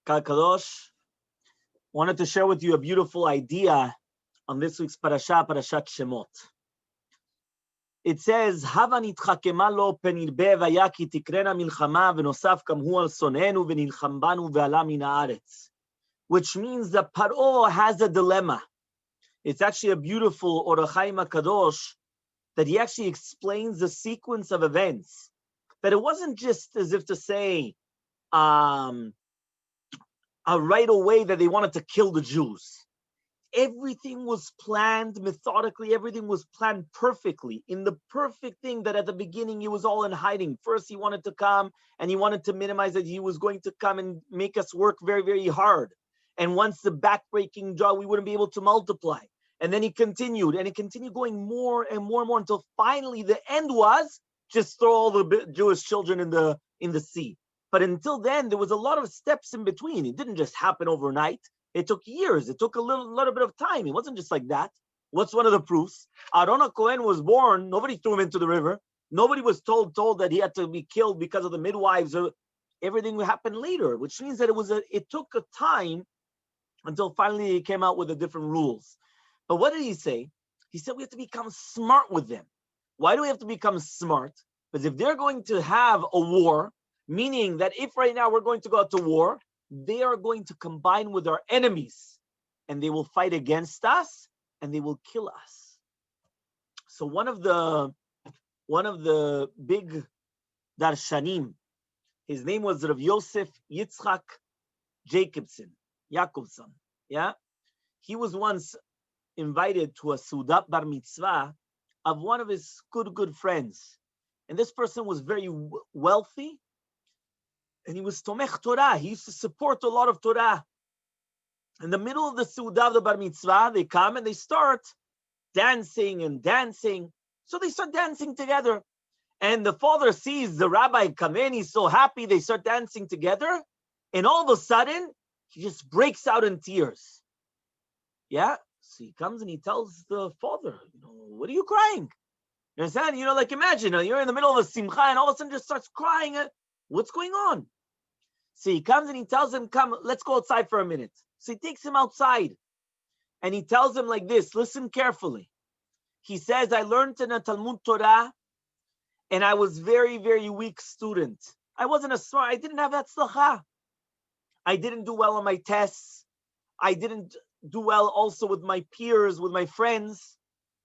Kadosh, wanted to share with you a beautiful idea on this week's Parashat Shemot. It says, "Hava nitchakema lo penirbe vaya ki tikrena milchama v'nosaf kamhu al sonenu v'nilcham banu v'ala min haaretz," which means that Paro has a dilemma. It's actually a beautiful Or HaChaim Kadosh that he actually explains the sequence of events. That it wasn't just as if to say, right away that they wanted to kill the Jews. Everything was planned methodically. Everything was planned perfectly. In the perfect thing that at the beginning, he was all in hiding. First, he wanted to come and he wanted to minimize that he was going to come and make us work very, very hard. And once the backbreaking job, we wouldn't be able to multiply. And then he continued and it continued going more and more and more until finally the end was just throw all the Jewish children in the sea. But until then, there was a lot of steps in between. It didn't just happen overnight. It took years. It took a little bit of time. It wasn't just like that. What's one of the proofs? Aaron Cohen was born. Nobody threw him into the river. Nobody was told that he had to be killed because of the midwives. Everything happened later, which means that it took a time until finally he came out with the different rules. But what did he say? He said we have to become smart with them. Why do we have to become smart? Because if they're going to have a war, meaning that if right now we're going to go out to war, they are going to combine with our enemies and they will fight against us and they will kill us. So one of the big darshanim, his name was Rav Yosef Yitzchak Jacobson. Yeah, he was once invited to a Sudat Bar Mitzvah of one of his good friends, and this person was very wealthy. And he was Tomech Torah. He used to support a lot of Torah. In the middle of the Seudah of the Bar Mitzvah, they come and they start dancing and dancing. So they start dancing together. And the father sees the rabbi come in. He's so happy. They start dancing together. And all of a sudden, he just breaks out in tears. Yeah? So he comes and he tells the father, what are you crying? You understand? Like imagine, you're in the middle of a simcha and all of a sudden just starts crying. What's going on? So he comes and he tells him, come, let's go outside for a minute. So he takes him outside and he tells him like this, listen carefully. He says, I learned in a Talmud Torah and I was very, very weak student. I wasn't I didn't have Hatzlacha. I didn't do well on my tests. I didn't do well also with my peers, with my friends.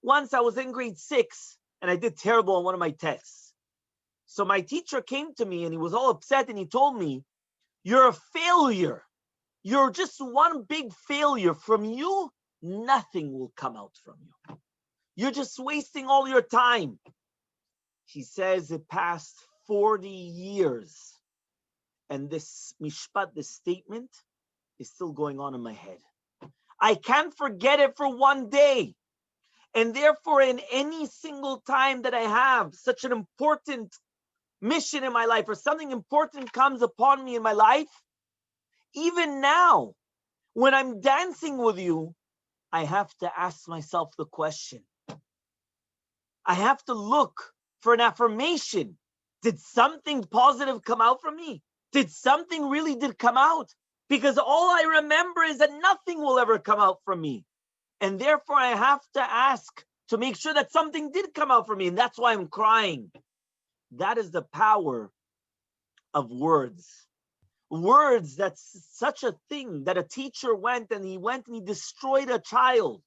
Once I was in grade 6 and I did terrible on one of my tests. So my teacher came to me and he was all upset and he told me, you're a failure. You're just one big failure. From you, nothing will come out from you. You're just wasting all your time. He says it passed 40 years. And this mishpat, this statement, is still going on in my head. I can't forget it for one day. And therefore, in any single time that I have such an important mission in my life or something important comes upon me in my life, even now, when I'm dancing with you, I have to ask myself the question. I have to look for an affirmation. Did something positive come out from me? Did something really come out? Because all I remember is that nothing will ever come out from me. And therefore, I have to ask to make sure that something did come out from me. And that's why I'm crying. That is the power of words. Words, that's such a thing that a teacher went and he destroyed a child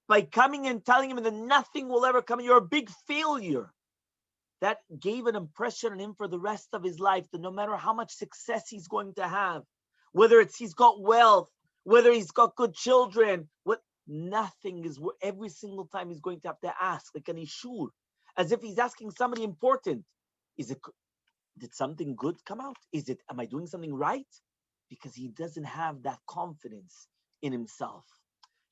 by coming and telling him that nothing will ever come. You're a big failure. That gave an impression on him for the rest of his life that no matter how much success he's going to have, whether it's he's got wealth, whether he's got good children, nothing is, every single time he's going to have to ask, like an ishur, as if he's asking somebody important. Did something good come out? Am I doing something right? Because he doesn't have that confidence in himself.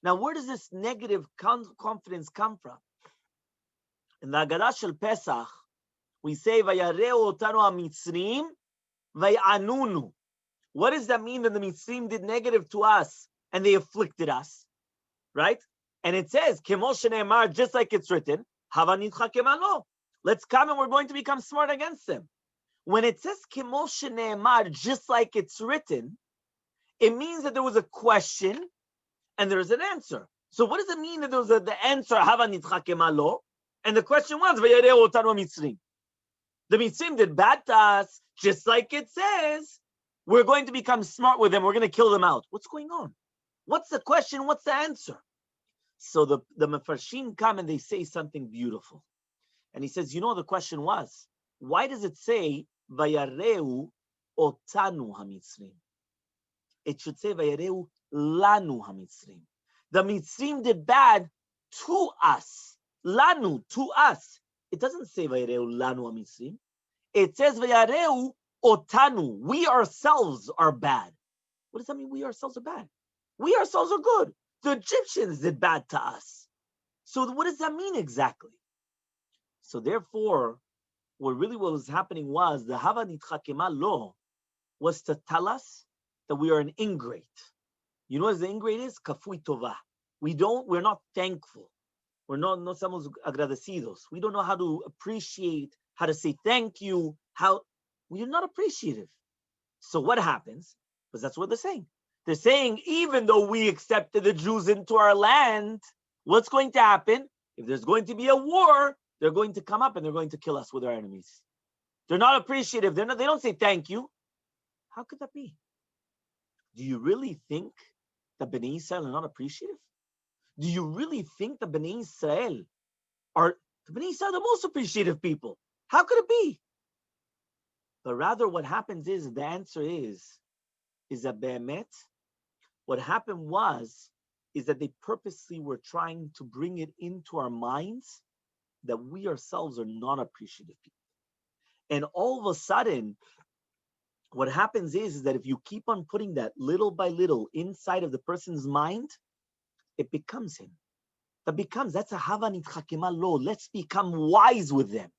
Now, where does this negative confidence come from? In the Haggadah Shel Pesach, we say, Vayareu otanu ha-Mitzrim, Vayanunu. What does that mean that the Mitzrim did negative to us and they afflicted us? Right? And it says, Kemo shene'emar, just like it's written, Hava nitchakema lo. Let's come and we're going to become smart against them. When it says Kemo shene'emar, just like it's written, It means that there was a question and there's an answer. So what does it mean that there was the answer, Hava nitchakema lo, and the question was, Vayareu otanu Mitzrim. The Mitzrim did bad to us, just like it says, we're going to become smart with them, we're going to kill them out. What's going on? What's the question? What's the answer? So the Mefarshim come and they say something beautiful. And he says, the question was, why does it say, Vayareu otanu hamitzrim? It should say, Vayareu lanu hamitzrim. The Mitzrim did bad to us. Lanu, to us. It doesn't say Vayareu lanu hamitzrim. It says Vayareu otanu. We ourselves are bad. What does that mean? We ourselves are bad. We ourselves are good. The Egyptians did bad to us. So what does that mean exactly? So therefore, what was happening was the Hava nitchakema lo was to tell us that we are an ingrate. You know what the ingrate is? Kafui tova. We're not thankful. We're no somos agradecidos. We don't know how to appreciate, how to say thank you, we're not appreciative. So what happens? Because that's what they're saying. They're saying, even though we accepted the Jews into our land, what's going to happen? If there's going to be a war, they're going to come up and they're going to kill us with our enemies. They're not appreciative. They don't say thank you. How could that be? Do you really think that Bnei Israel are not appreciative? Do you really think that Bnei Israel are the most appreciative people? How could it be? But rather what happens is, the answer is that Be'emet, what happened is that they purposely were trying to bring it into our minds that we ourselves are not appreciative people. And all of a sudden, what happens is that if you keep on putting that little by little inside of the person's mind, it becomes him. That's a Hava nitchakema lo. Let's become wise with them.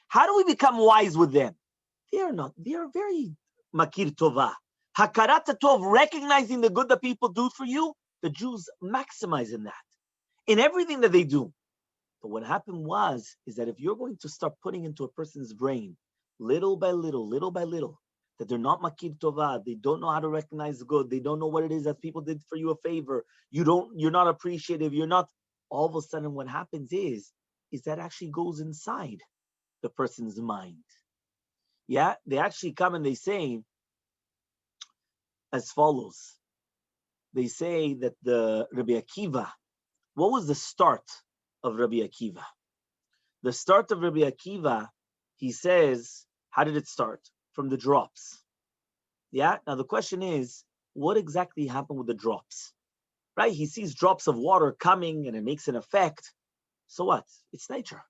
How do we become wise with them? They are very makir tova. Hakarat tov, recognizing the good that people do for you, the Jews maximize in that, in everything that they do. But what happened is that if you're going to start putting into a person's brain, little by little, that they're not makir tova, they don't know how to recognize the good, they don't know what it is that people did for you a favor, you're not appreciative, all of a sudden what happens is that actually goes inside the person's mind. Yeah, they actually come and they say as follows. They say that the Rabbi Akiva, what was the start of Rabbi Akiva? The start of Rabbi Akiva, he says, how did it start? From the drops. Yeah, now the question is, what exactly happened with the drops? Right? He sees drops of water coming and it makes an effect. So what? It's nature.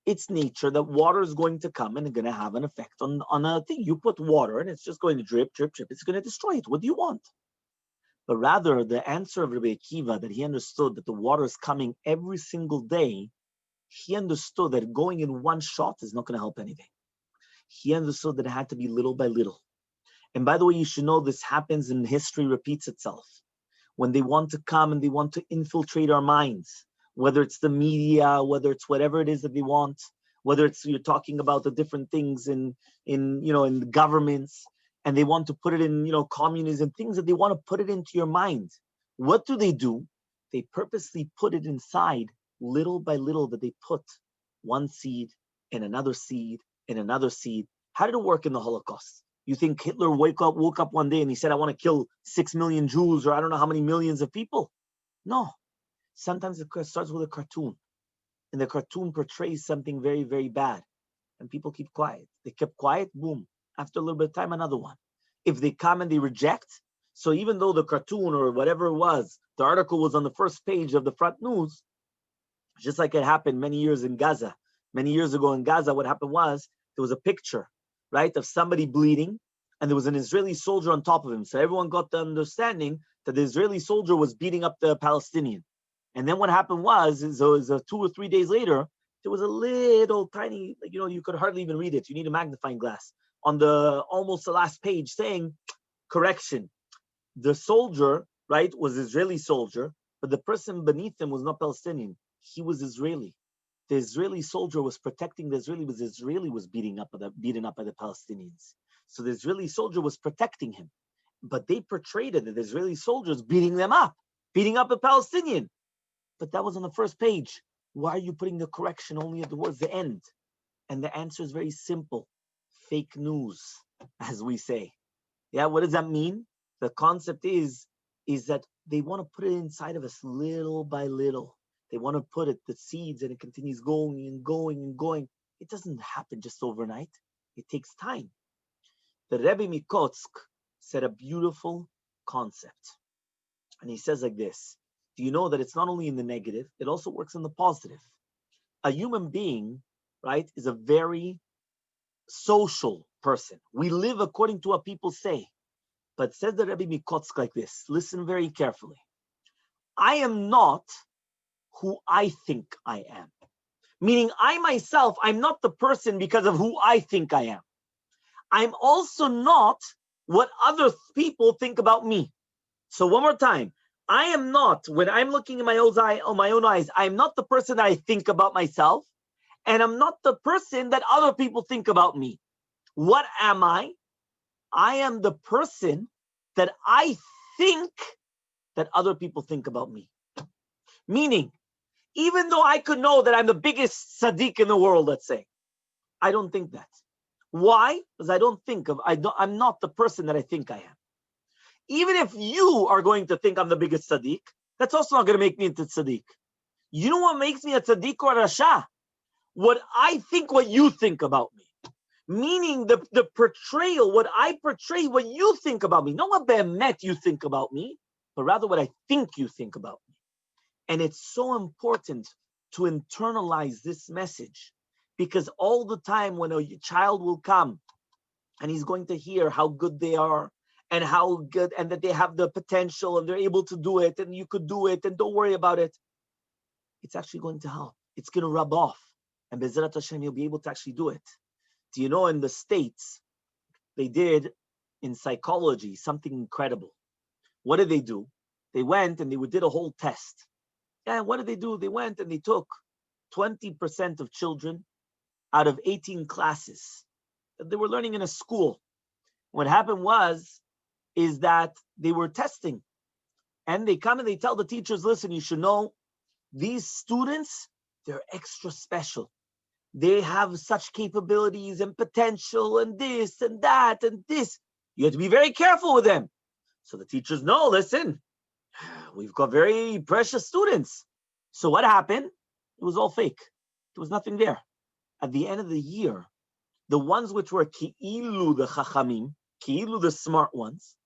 It's nature that water is going to come and it's going to have an effect on a thing. You put water and it's just going to drip, drip, drip. It's going to destroy it. What do you want? But rather, the answer of Rabbi Akiva, that he understood that the water is coming every single day, he understood that going in one shot is not going to help anything. He understood that it had to be little by little. And by the way, you should know this happens and history repeats itself. When they want to come and they want to infiltrate our minds, whether it's the media, whether it's whatever it is that they want, whether it's you're talking about the different things in the governments, and they want to put it in, communism, things that they want to put it into your mind. What do? They purposely put it inside little by little, that they put one seed and another seed and another seed. How did it work in the Holocaust? You think Hitler woke up one day and he said, I want to kill 6 million Jews, or I don't know how many millions of people? No. Sometimes it starts with a cartoon, and the cartoon portrays something very, very bad, and people keep quiet. They kept quiet, boom. After a little bit of time, another one. If they come and they reject, so even though the cartoon or whatever it was, the article was on the first page of the front news, just like it happened many years in Gaza. Many years ago in Gaza, what happened was there was a picture, right, of somebody bleeding, and there was an Israeli soldier on top of him. So everyone got the understanding that the Israeli soldier was beating up the Palestinian. And then what happened was 2 or 3 days later, there was a little tiny, you could hardly even read it. You need a magnifying glass on almost the last page saying, correction, the soldier, right, was Israeli soldier, but the person beneath him was not Palestinian. He was Israeli. The Israeli soldier was protecting the Israeli, because the Israeli was beaten up by the Palestinians. So the Israeli soldier was protecting him. But they portrayed it, the Israeli soldiers beating them up, beating up a Palestinian. But that was on the first page. Why are you putting the correction only towards the end? And the answer is very simple. Fake news, as we say. Yeah, what does that mean? The concept is that they want to put it inside of us little by little. They want to put it, the seeds, and it continues going and going and going. It doesn't happen just overnight. It takes time. The Rebbe Mikotsk said a beautiful concept. And he says like this: do you know that it's not only in the negative, it also works in the positive? A human being, right, is a very social person. We live according to what people say. But says the Rebbe Mikotsk like this, listen very carefully. I am not who I think I am. Meaning I myself, I'm not the person because of who I think I am. I'm also not what other people think about me. So one more time. I am not, when I'm looking in my own eyes, I'm not the person that I think about myself, and I'm not the person that other people think about me. What am I? I am the person that I think that other people think about me. Meaning, even though I could know that I'm the biggest tzaddik in the world, let's say, I don't think that. Why? Because I'm not the person that I think I am. Even if you are going to think I'm the biggest tzaddik, that's also not going to make me into tzaddik. You know what makes me a tzaddik or a rasha? What I think, what you think about me. Meaning the portrayal, what I portray, what you think about me. Not what be'emet you think about me, but rather what I think you think about me. And it's so important to internalize this message, because all the time when a child will come and he's going to hear how good they are and how good, and that they have the potential and they're able to do it and you could do it and don't worry about it, it's actually going to help. It's going to rub off. And Be'ezrat Hashem, you'll be able to actually do it. Do you know in the States, they did in psychology something incredible. What did they do? They went and they did a whole test. And what did they do? They went and they took 20% of children out of 18 classes that they were learning in a school. What happened is that they were testing. And they come and they tell the teachers, listen, you should know, these students, they're extra special. They have such capabilities and potential and this and that and this. You have to be very careful with them. So the teachers know, listen, we've got very precious students. So what happened? It was all fake. There was nothing there. At the end of the year, the ones which were ki'ilu the chachamim, ki'ilu the smart ones,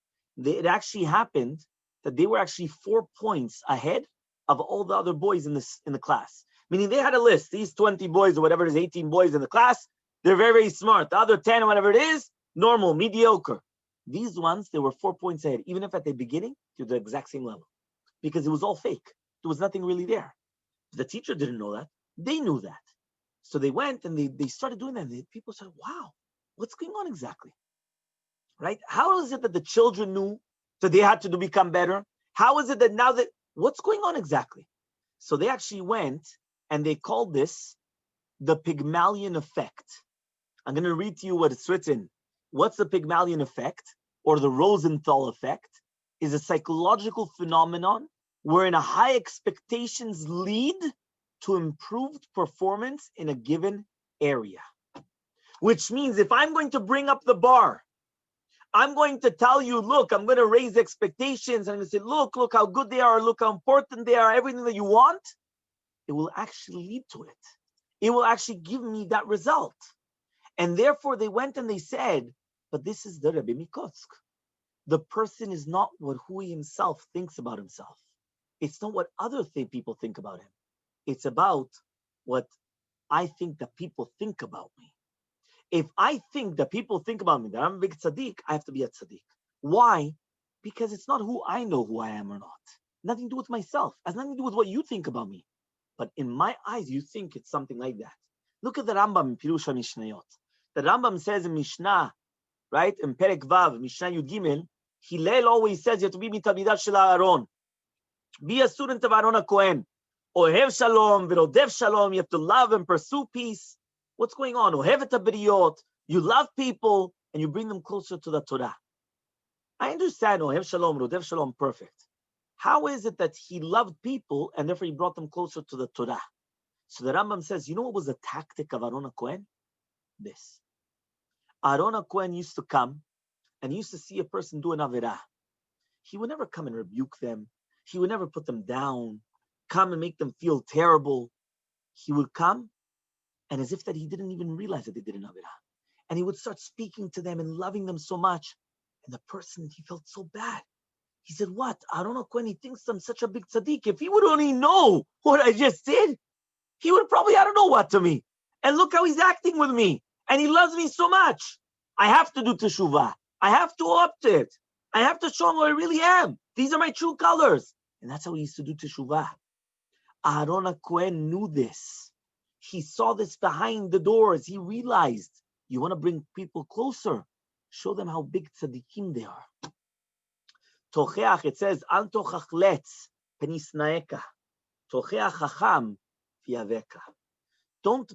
it actually happened that they were actually 4 points ahead of all the other boys in the class. Meaning they had a list, these 20 boys or whatever it is, 18 boys in the class, they're very, very smart. The other 10 or whatever it is, normal, mediocre. These ones, they were 4 points ahead, even if at the beginning, they're the exact same level. Because it was all fake. There was nothing really there. The teacher didn't know that. They knew that. So they went and they started doing that. And people said, wow, what's going on exactly? Right? How is it that the children knew that they had to become better? How is it that now that, what's going on exactly? So they actually went and they called this the Pygmalion effect. I'm going to read to you what it's written. What's the Pygmalion effect, or the Rosenthal effect? Is a psychological phenomenon wherein a high expectations lead to improved performance in a given area. Which means if I'm going to bring up the bar, I'm going to tell you, look, I'm going to raise expectations. And I'm going to say, look how good they are, look how important they are, everything that you want. It will actually lead to it. It will actually give me that result. And therefore they went and they said, but this is the Rebbe Mikotsk. The person is not who he himself thinks about himself. It's not what other people think about him. It's about what I think that people think about me. If I think that people think about me, that I'm a big tzaddik, I have to be a tzaddik. Why? Because it's not who I know who I am or not. Nothing to do with myself. It has nothing to do with what you think about me. But in my eyes, you think it's something like that. Look at the Rambam in Pirush HaMishnayot. The Rambam says in Mishnah, right, in Perek Vav, Mishnah Yud Gimel, Hillel always says you have to be mitalmidat shel Aaron. Be a student of Aaron HaKohen. Ohev shalom, v'rodev shalom. You have to love and pursue peace. What's going on? Ohev et habriyot. You love people and you bring them closer to the Torah. I understand, Ohev Shalom, Rodev Shalom, perfect. How is it that he loved people and therefore he brought them closer to the Torah? So the Rambam says, you know what was the tactic of Aaron HaKohen? This. Aaron HaKohen used to come and he used to see a person do an Avirah. He would never come and rebuke them. He would never put them down, come and make them feel terrible. He would come and as if that he didn't even realize that they did an Avirah. And he would start speaking to them and loving them so much. And the person, he felt so bad. He said, what? Aaron HaKohen, he thinks I'm such a big tzaddik. If he would only know what I just did, he would probably, I don't know what to me. And look how he's acting with me. And he loves me so much. I have to do teshuvah. I have to opt it. I have to show him who I really am. These are my true colors. And that's how he used to do teshuvah. Aaron HaKohen knew this. He saw this behind the doors. He realized, you want to bring people closer. Show them how big tzaddikim they are. Tocheach, it says, Al tochach letz penisnaeka. Tocheach chacham v'yaveka. Don't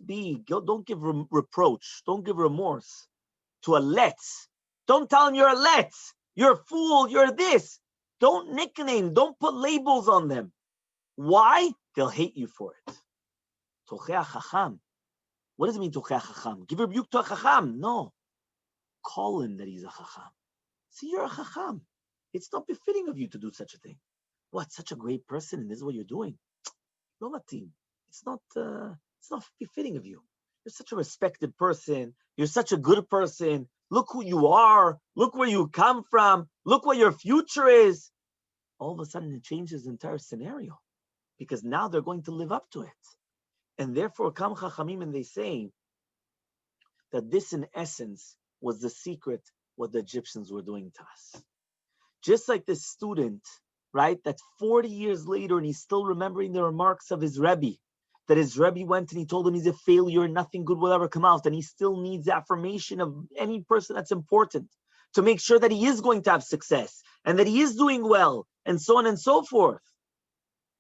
give reproach. Don't give remorse to a letz. Don't tell him you're a letz. You're a fool. You're this. Don't nickname. Don't put labels on them. Why? They'll hate you for it. Tocheach chacham. What does it mean, tocheach chacham? Give a rebuke to a chacham. No. Call him that he's a chacham. See, you're a chacham. It's not befitting of you to do such a thing. What, such a great person, and this is what you're doing? No, Matim. It's not befitting of you. You're such a respected person. You're such a good person. Look who you are. Look where you come from. Look what your future is. All of a sudden, it changes the entire scenario because now they're going to live up to it. And therefore, Kam Chachamim, and they say that this, in essence, was the secret what the Egyptians were doing to us. Just like this student, right, that 40 years later, and he's still remembering the remarks of his Rebbe, that his Rebbe went and he told him he's a failure, nothing good will ever come out, and he still needs affirmation of any person that's important to make sure that he is going to have success and that he is doing well, and so on and so forth.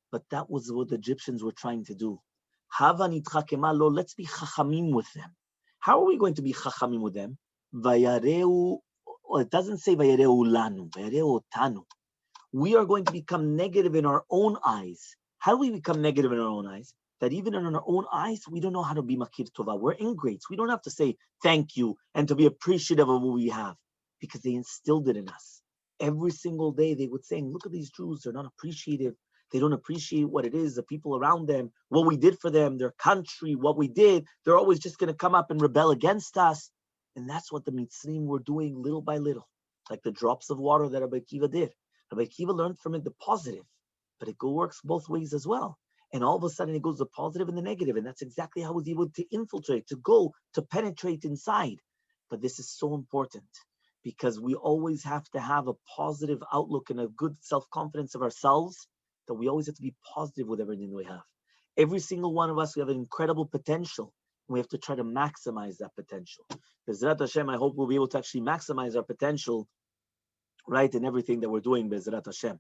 But that was what the Egyptians were trying to do. Hava nitchakema lo, let's be chachamim with them. How are we going to be chachamim with them? Vayareu, it doesn't say vayareu lanu, vayareu otanu. We are going to become negative in our own eyes. How do we become negative in our own eyes? That even in our own eyes, we don't know how to be makir tova. We're ingrates. We don't have to say thank you and to be appreciative of what we have because they instilled it in us. Every single day they would say, look at these Jews, they're not appreciative. They don't appreciate what it is, the people around them, what we did for them, their country, what we did. They're always just going to come up and rebel against us. And that's what the Mitzrim were doing little by little, like the drops of water that Rabbi Akiva did. Rabbi Akiva learned from it the positive, but it works both ways as well. And all of a sudden it goes the positive and the negative. And that's exactly how it was able to infiltrate, to go, to penetrate inside. But this is so important because we always have to have a positive outlook and a good self-confidence of ourselves, that we always have to be positive with everything we have. Every single one of us, we have an incredible potential. We have to try to maximize that potential. Bezrat Hashem, I hope we'll be able to actually maximize our potential, right, in everything that we're doing, Bezrat Hashem.